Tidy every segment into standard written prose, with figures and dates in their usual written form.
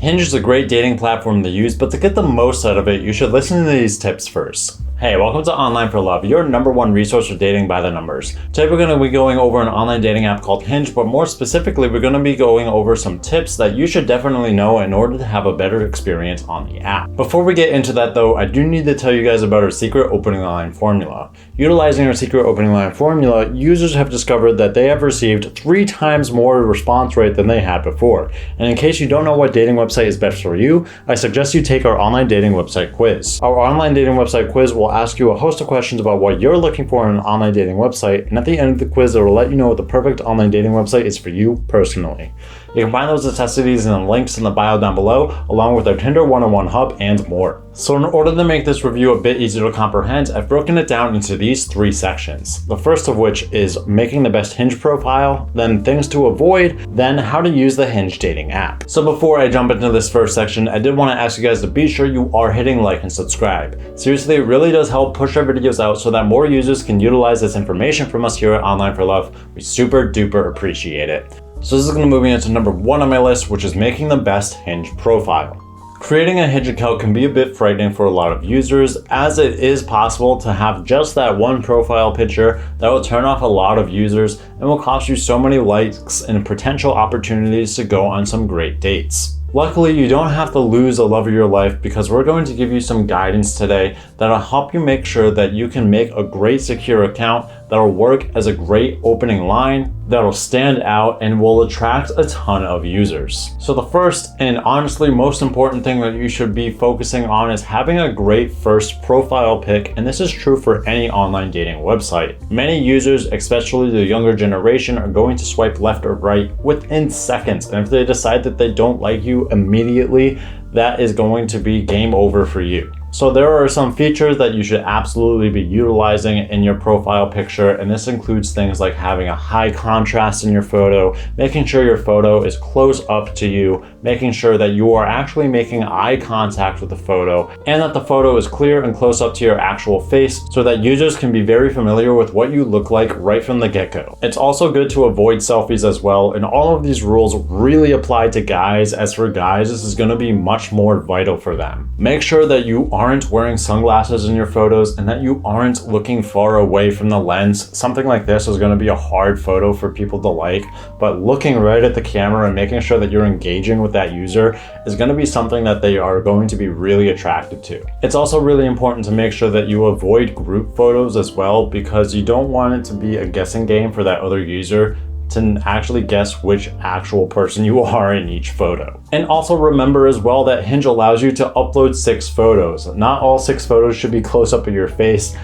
Hinge is a great dating platform to use, but to get the most out of it, you should listen to these tips first. Hey, welcome to Online for Love, your #1 resource for dating by the numbers. Today we're going to be going over an online dating app called Hinge, but more specifically, we're going to be going over some tips that you should definitely know in order to have a better experience on the app. Before we get into that though, I do need to tell you guys about our secret opening line formula. Utilizing our secret opening line formula, users have discovered that they have received 3 times more response rate than they had before. And in case you don't know what dating website is best for you, I suggest you take our online dating website quiz. Our online dating website quiz will ask you a host of questions about what you're looking for in an online dating website, and at the end of the quiz it will let you know what the perfect online dating website is for you personally. You can find those necessities in the links in the bio down below, along with our Tinder 101 hub and more. So in order to make this review a bit easier to comprehend, I've broken it down into these 3 sections. The first of which is making the best Hinge profile, then things to avoid, then how to use the Hinge dating app. So before I jump into this first section, I did want to ask you guys to be sure you are hitting like and subscribe. Seriously, it really does help push our videos out so that more users can utilize this information from us here at Online for Love. We super duper appreciate it. So this is going to move me into number 1 on my list, which is making the best Hinge profile. Creating a Hinge account can be a bit frightening for a lot of users, as it is possible to have just that one profile picture that will turn off a lot of users and will cost you so many likes and potential opportunities to go on some great dates. Luckily, you don't have to lose the love of your life, because we're going to give you some guidance today that'll help you make sure that you can make a great secure account that'll work as a great opening line, that'll stand out and will attract a ton of users. So the first and honestly most important thing that you should be focusing on is having a great first profile pic, and this is true for any online dating website. Many users, especially the younger generation, are going to swipe left or right within seconds, and if they decide that they don't like you immediately, that is going to be game over for you. So there are some features that you should absolutely be utilizing in your profile picture, and this includes things like having a high contrast in your photo, making sure your photo is close up to you, making sure that you are actually making eye contact with the photo, and that the photo is clear and close up to your actual face so that users can be very familiar with what you look like right from the get-go. It's also good to avoid selfies as well, and all of these rules really apply to guys, as for guys this is going to be much more vital for them. Make sure that you aren't wearing sunglasses in your photos and that you aren't looking far away from the lens. Something like this is going to be a hard photo for people to like, but looking right at the camera and making sure that you're engaging with that user is going to be something that they are going to be really attracted to. It's also really important to make sure that you avoid group photos as well, because you don't want it to be a guessing game for that other user to actually guess which actual person you are in each photo. And also remember as well that Hinge allows you to upload 6 photos. Not all 6 photos should be close up of your face.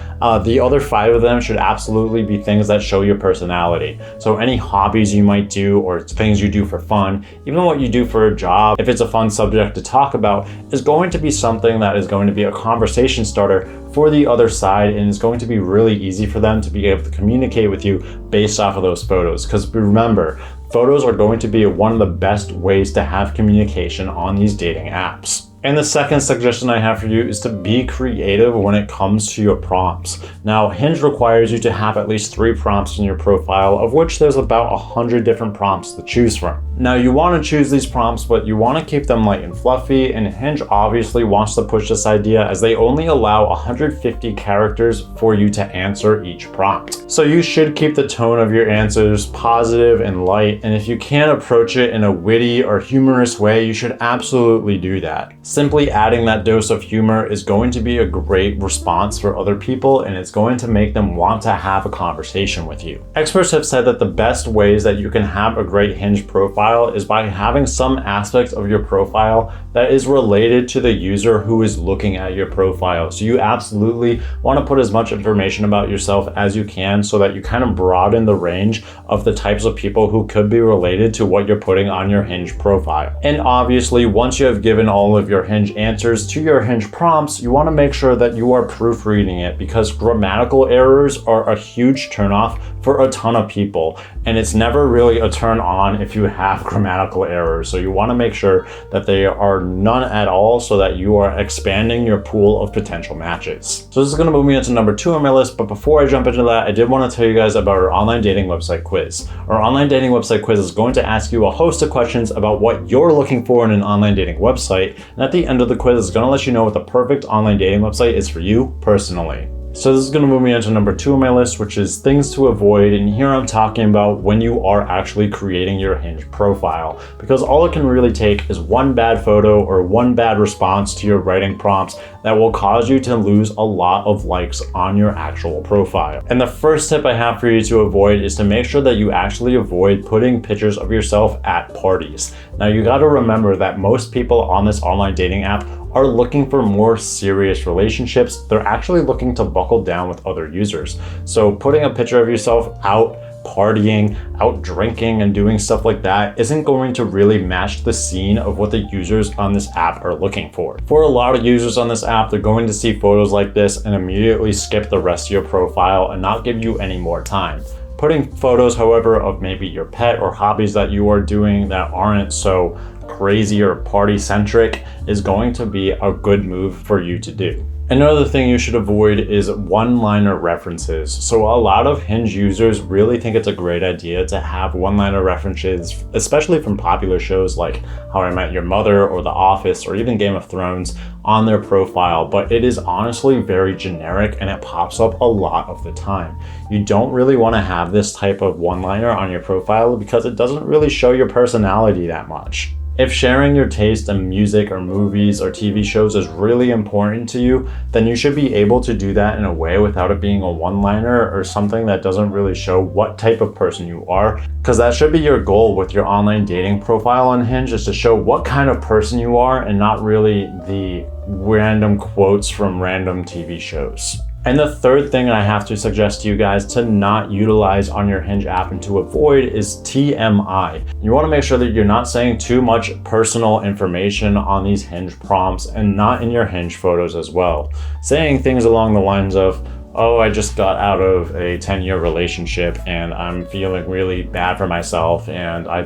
The other 5 of them should absolutely be things that show your personality. So any hobbies you might do or things you do for fun, even what you do for a job, if it's a fun subject to talk about, is going to be something that is going to be a conversation starter for the other side, and it's going to be really easy for them to be able to communicate with you based off of those photos. Because remember, photos are going to be one of the best ways to have communication on these dating apps. And the second suggestion I have for you is to be creative when it comes to your prompts. Now, Hinge requires you to have at least 3 prompts in your profile, of which there's about 100 different prompts to choose from. Now, you want to choose these prompts, but you want to keep them light and fluffy, and Hinge obviously wants to push this idea as they only allow 150 characters for you to answer each prompt. So you should keep the tone of your answers positive and light, and if you can approach it in a witty or humorous way, you should absolutely do that. Simply adding that dose of humor is going to be a great response for other people, and it's going to make them want to have a conversation with you. Experts have said that the best ways that you can have a great Hinge profile is by having some aspect of your profile that is related to the user who is looking at your profile. So you absolutely want to put as much information about yourself as you can so that you kind of broaden the range of the types of people who could be related to what you're putting on your Hinge profile. And obviously, once you have given all of your Hinge answers to your Hinge prompts, you want to make sure that you are proofreading it, because grammatical errors are a huge turnoff for a ton of people, and it's never really a turn on if you have grammatical errors. So you want to make sure that they are none at all, so that you are expanding your pool of potential matches. So this is going to move me into number 2 on my list, but before I jump into that, I did want to tell you guys about our online dating website quiz. Our online dating website quiz is going to ask you a host of questions about what you're looking for in an online dating website, and at the end of the quiz, it's going to let you know what the perfect online dating website is for you personally. So this is going to move me into number 2 on my list, which is things to avoid. And here I'm talking about when you are actually creating your Hinge profile, because all it can really take is one bad photo or one bad response to your writing prompts that will cause you to lose a lot of likes on your actual profile. And the first tip I have for you to avoid is to make sure that you actually avoid putting pictures of yourself at parties. Now you got to remember that most people on this online dating app are looking for more serious relationships. They're actually looking to buckle down with other users. So putting a picture of yourself out partying, out drinking, and doing stuff like that isn't going to really match the scene of what the users on this app are looking for. For a lot of users on this app, they're going to see photos like this and immediately skip the rest of your profile and not give you any more time. Putting photos, however, of maybe your pet or hobbies that you are doing that aren't so crazy or party centric is going to be a good move for you to do. Another thing you should avoid is one-liner references. So a lot of Hinge users really think it's a great idea to have one-liner references, especially from popular shows like How I Met Your Mother or The Office or even Game of Thrones on their profile, but it is honestly very generic and it pops up a lot of the time. You don't really want to have this type of one-liner on your profile because it doesn't really show your personality that much. If sharing your taste in music or movies or TV shows is really important to you, then you should be able to do that in a way without it being a one-liner or something that doesn't really show what type of person you are, because that should be your goal with your online dating profile on Hinge, is to show what kind of person you are and not really the random quotes from random TV shows. And the third thing I have to suggest to you guys to not utilize on your Hinge app and to avoid is TMI. You want to make sure that you're not saying too much personal information on these Hinge prompts and not in your Hinge photos as well. Saying things along the lines of, oh, I just got out of a 10-year relationship and I'm feeling really bad for myself and I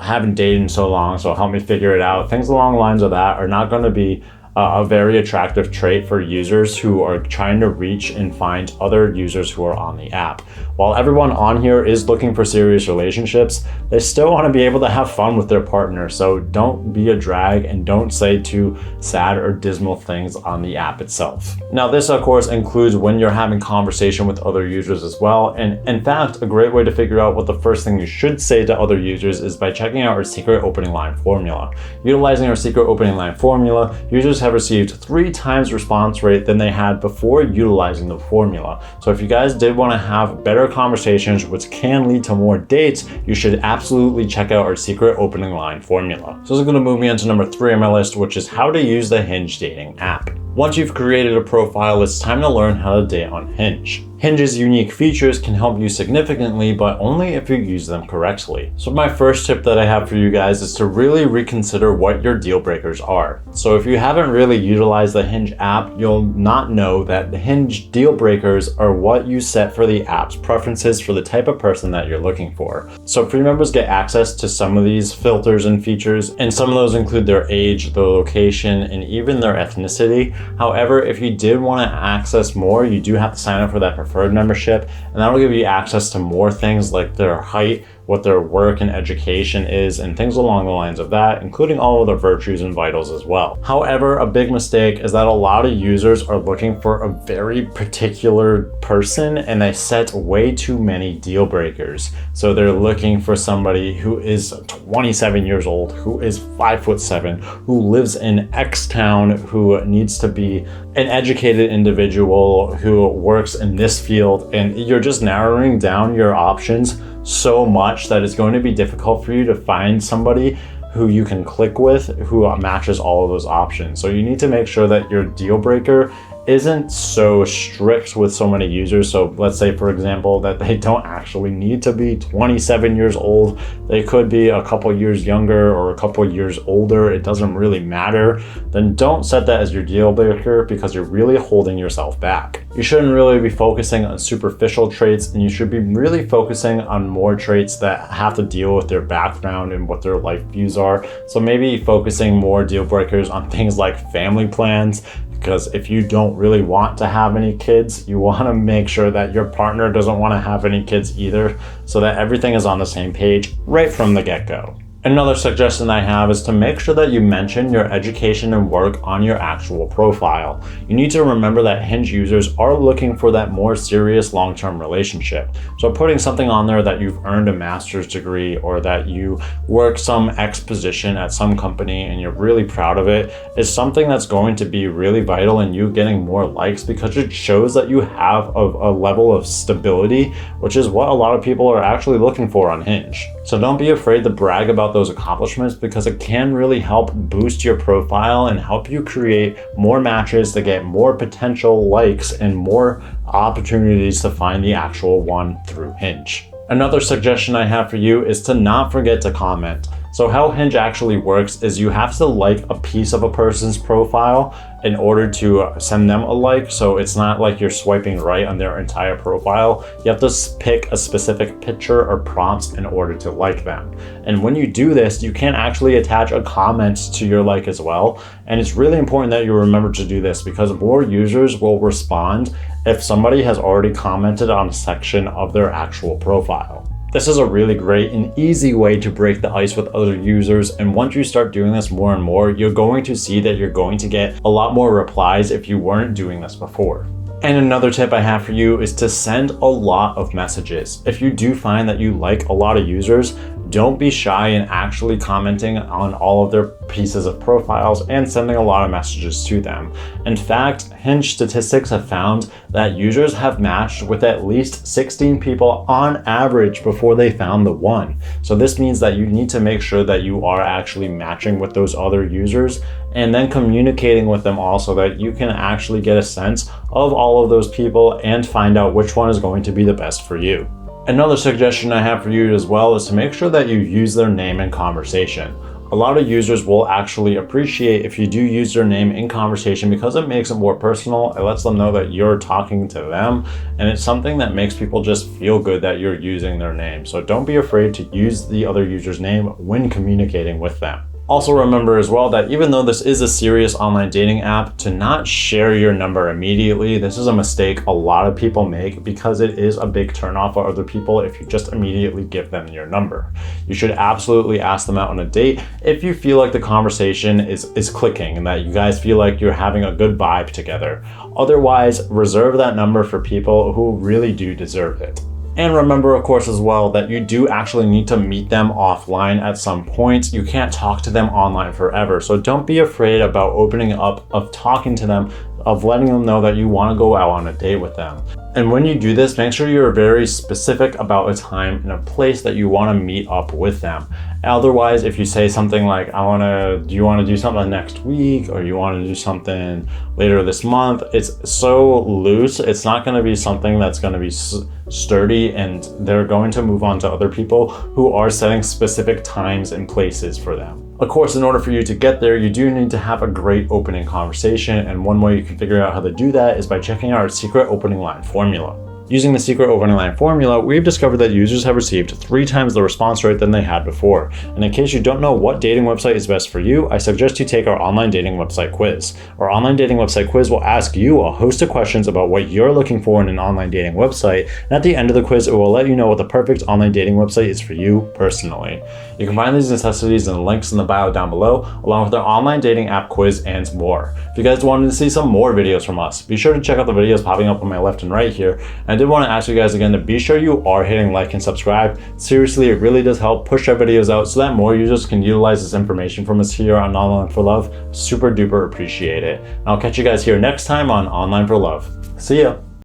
haven't dated in so long, so help me figure it out. Things along the lines of that are not going to be a very attractive trait for users who are trying to reach and find other users who are on the app. While everyone on here is looking for serious relationships, they still want to be able to have fun with their partner. So don't be a drag and don't say too sad or dismal things on the app itself. Now this of course includes when you're having conversation with other users as well. And in fact, a great way to figure out what the first thing you should say to other users is by checking out our secret opening line formula. Utilizing our secret opening line formula, users have received 3 times response rate than they had before utilizing the formula. So if you guys did want to have better conversations, which can lead to more dates, you should absolutely check out our secret opening line formula. So this is going to move me into number 3 on my list, which is how to use the Hinge dating app. Once you've created a profile, it's time to learn how to date on Hinge. Hinge's unique features can help you significantly, but only if you use them correctly. So my first tip that I have for you guys is to really reconsider what your deal breakers are. So if you haven't really utilized the Hinge app, you'll not know that the Hinge deal breakers are what you set for the app's preferences for the type of person that you're looking for. So free members get access to some of these filters and features, and some of those include their age, their location, and even their ethnicity. However, if you did want to access more, you do have to sign up for that preferred membership, and that'll give you access to more things like their height, what their work and education is, and things along the lines of that, including all of their virtues and vitals as well. However, a big mistake is that a lot of users are looking for a very particular person and they set way too many deal breakers. So they're looking for somebody who is 27 years old, who is 5'7", who lives in X town, who needs to be an educated individual, who works in this field, and you're just narrowing down your options so much that it's going to be difficult for you to find somebody who you can click with who matches all of those options. So you need to make sure that your deal breaker isn't so strict with so many users. So let's say, for example, that they don't actually need to be 27 years old. They could be a couple years younger or a couple years older. It doesn't really matter. Then don't set that as your deal breaker, because you're really holding yourself back. You shouldn't really be focusing on superficial traits, and you should be really focusing on more traits that have to deal with their background and what their life views are. So maybe focusing more deal breakers on things like family plans, because if you don't really want to have any kids, you want to make sure that your partner doesn't want to have any kids either, so that everything is on the same page right from the get-go. Another suggestion I have is to make sure that you mention your education and work on your actual profile. You need to remember that Hinge users are looking for that more serious long-term relationship. So putting something on there that you've earned a master's degree, or that you work some X position at some company and you're really proud of it, is something that's going to be really vital in you getting more likes, because it shows that you have a level of stability, which is what a lot of people are actually looking for on Hinge. So don't be afraid to brag about those accomplishments, because it can really help boost your profile and help you create more matches to get more potential likes and more opportunities to find the actual one through Hinge. Another suggestion I have for you is to not forget to comment. So how Hinge actually works is you have to like a piece of a person's profile in order to send them a like. So it's not like you're swiping right on their entire profile. You have to pick a specific picture or prompts in order to like them. And when you do this, you can actually attach a comment to your like as well. And it's really important that you remember to do this, because more users will respond if somebody has already commented on a section of their actual profile. This is a really great and easy way to break the ice with other users, and once you start doing this more and more, you're going to see that you're going to get a lot more replies if you weren't doing this before. And another tip I have for you is to send a lot of messages. If you do find that you like a lot of users, don't be shy in actually commenting on all of their pieces of profiles and sending a lot of messages to them. In fact, Hinge statistics have found that users have matched with at least 16 people on average before they found the one. So this means that you need to make sure that you are actually matching with those other users, and then communicating with them all, so that you can actually get a sense of all of those people and find out which one is going to be the best for you. Another suggestion I have for you as well is to make sure that you use their name in conversation. A lot of users will actually appreciate if you do use their name in conversation, because it makes it more personal. It lets them know that you're talking to them, and it's something that makes people just feel good that you're using their name. So don't be afraid to use the other user's name when communicating with them. Also remember as well that even though this is a serious online dating app, to not share your number immediately. This is a mistake a lot of people make, because it is a big turnoff for other people if you just immediately give them your number. You should absolutely ask them out on a date if you feel like the conversation is clicking and that you guys feel like you're having a good vibe together. Otherwise, reserve that number for people who really do deserve it. And remember, of course, as well, that you do actually need to meet them offline at some point. You can't talk to them online forever. So don't be afraid about opening up, of talking to them, of letting them know that you want to go out on a date with them. And when you do this, make sure you're very specific about a time and a place that you want to meet up with them. Otherwise, if you say something like, do you want to do something next week, or you want to do something later this month, it's so loose. It's not going to be something that's going to be sturdy, and they're going to move on to other people who are setting specific times and places for them. Of course, in order for you to get there, you do need to have a great opening conversation, and one way you can figure out how to do that is by checking out our secret opening line formula. Using the secret opening line formula, we've discovered that users have received 3 times the response rate than they had before. And in case you don't know what dating website is best for you, I suggest you take our online dating website quiz. Our online dating website quiz will ask you a host of questions about what you're looking for in an online dating website, and at the end of the quiz, it will let you know what the perfect online dating website is for you personally. You can find these necessities in the links in the bio down below, along with our online dating app quiz and more. If you guys wanted to see some more videos from us, be sure to check out the videos popping up on my left and right here. And I did want to ask you guys again to be sure you are hitting like and subscribe. Seriously, it really does help push our videos out so that more users can utilize this information from us here on Online for Love. Super duper appreciate it. And I'll catch you guys here next time on Online for Love. See ya.